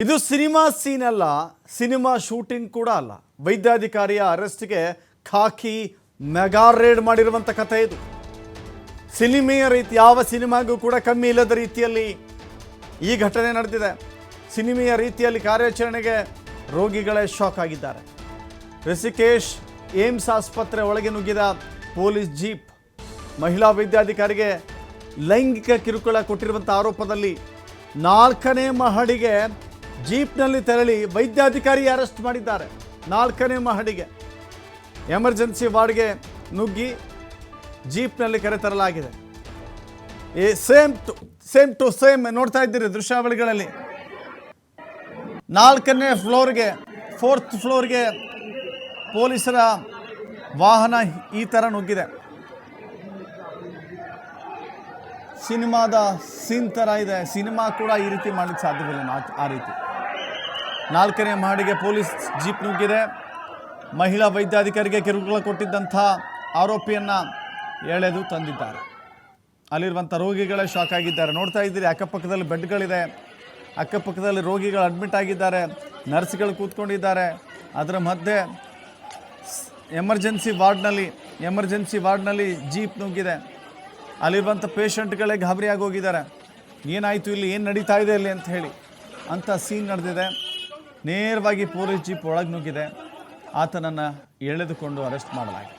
ಇದು cinema scene ಅಲ್ಲ, cinema shooting ಕೂಡ ಅಲ್ಲ. ವೈದ್ಯಾಧಿಕಾರಿಯ ಅರೆಸ್ಟ್ಗೆ ಖಾಕಿ ಮೆಗಾ ರೇಡ್ ಮಾಡಿರುವಂಥ ಕಥೆ ಇದು. ಸಿನಿಮೆಯ ರೀತಿ ಯಾವ ಸಿನಿಮಾಗೂ ಕೂಡ ಕಮ್ಮಿ ಇಲ್ಲದ ರೀತಿಯಲ್ಲಿ ಈ ಘಟನೆ ನಡೆದಿದೆ. ಸಿನಿಮೆಯ ರೀತಿಯಲ್ಲಿ ಕಾರ್ಯಾಚರಣೆಗೆ ರೋಗಿಗಳೇ ಶಾಕ್ ಆಗಿದ್ದಾರೆ. ಋಷಿಕೇಶ್ ಏಮ್ಸ್ ಆಸ್ಪತ್ರೆ ಒಳಗೆ ನುಗ್ಗಿದ ಪೊಲೀಸ್ ಜೀಪ್ ಮಹಿಳಾ ವೈದ್ಯಾಧಿಕಾರಿಗೆ ಲೈಂಗಿಕ ಕಿರುಕುಳ ಕೊಟ್ಟಿರುವಂಥ ಆರೋಪದಲ್ಲಿ 4ನೇ ಮಹಡಿಗೆ ಜೀಪ್ನಲ್ಲಿ ತೆರಳಿ ವೈದ್ಯಾಧಿಕಾರಿ ಅರೆಸ್ಟ್ ಮಾಡಿದ್ದಾರೆ. 4ನೇ ಮಹಡಿಗೆ ಎಮರ್ಜೆನ್ಸಿ ವಾರ್ಡ್ಗೆ ನುಗ್ಗಿ ಜೀಪ್ನಲ್ಲಿ ಕರೆತರಲಾಗಿದೆ. ಸೇಮ್ ಟು ಸೇಮ್ ನೋಡ್ತಾ ಇದ್ದೀರಿ ದೃಶ್ಯಾವಳಿಗಳಲ್ಲಿ. 4ನೇ ಫ್ಲೋರ್ಗೆ 4th ಫ್ಲೋರ್ಗೆ ಪೊಲೀಸರ ವಾಹನ ಈ ಥರ ನುಗ್ಗಿದೆ. ಸಿನಿಮಾದ ಸೀನ್ ಥರ ಇದೆ. ಸಿನಿಮಾ ಕೂಡ ಈ ರೀತಿ ಮಾಡಲಿಕ್ಕೆ ಸಾಧ್ಯವಿಲ್ಲ. ಆ ರೀತಿ 4ನೇ ಮಹಡಿಗೆ ಪೊಲೀಸ್ ಜೀಪ್ ನುಗ್ಗಿದೆ. ಮಹಿಳಾ ವೈದ್ಯಾಧಿಕಾರಿಗೆ ಕಿರುಕುಳ ಕೊಟ್ಟಿದ್ದಂಥ ಆರೋಪಿಯನ್ನು ಎಳೆದು ತಂದಿದ್ದಾರೆ. ಅಲ್ಲಿರುವಂಥ ರೋಗಿಗಳೇ ಶಾಕ್ ಆಗಿದ್ದಾರೆ. ನೋಡ್ತಾ ಇದ್ದೀರಿ, ಅಕ್ಕಪಕ್ಕದಲ್ಲಿ ಬೆಡ್ಗಳಿದೆ, ಅಕ್ಕಪಕ್ಕದಲ್ಲಿ ರೋಗಿಗಳು ಅಡ್ಮಿಟ್ ಆಗಿದ್ದಾರೆ, ನರ್ಸ್ಗಳು ಕೂತ್ಕೊಂಡಿದ್ದಾರೆ. ಅದರ ಮಧ್ಯೆ ಎಮರ್ಜೆನ್ಸಿ ವಾರ್ಡ್ನಲ್ಲಿ ಜೀಪ್ ನುಗ್ಗಿದೆ. ಅಲ್ಲಿರುವಂಥ ಪೇಷಂಟ್ಗಳೇ ಗಾಬರಿಯಾಗಿ ಹೋಗಿದ್ದಾರೆ. ಏನಾಯಿತು ಇಲ್ಲಿ, ಏನು ನಡೀತಾ ಇದೆ ಇಲ್ಲಿ ಅಂತ ಹೇಳಿ ಅಂಥ ಸೀನ್ ನಡೆದಿದೆ. ನೇರವಾಗಿ ಪೊಲೀಸ್ ಜೀಪ್ ಒಳಗೆ ನುಗ್ಗಿದೆ. ಆತನನ್ನು ಎಳೆದುಕೊಂಡು ಅರೆಸ್ಟ್ ಮಾಡಲಾಗಿದೆ.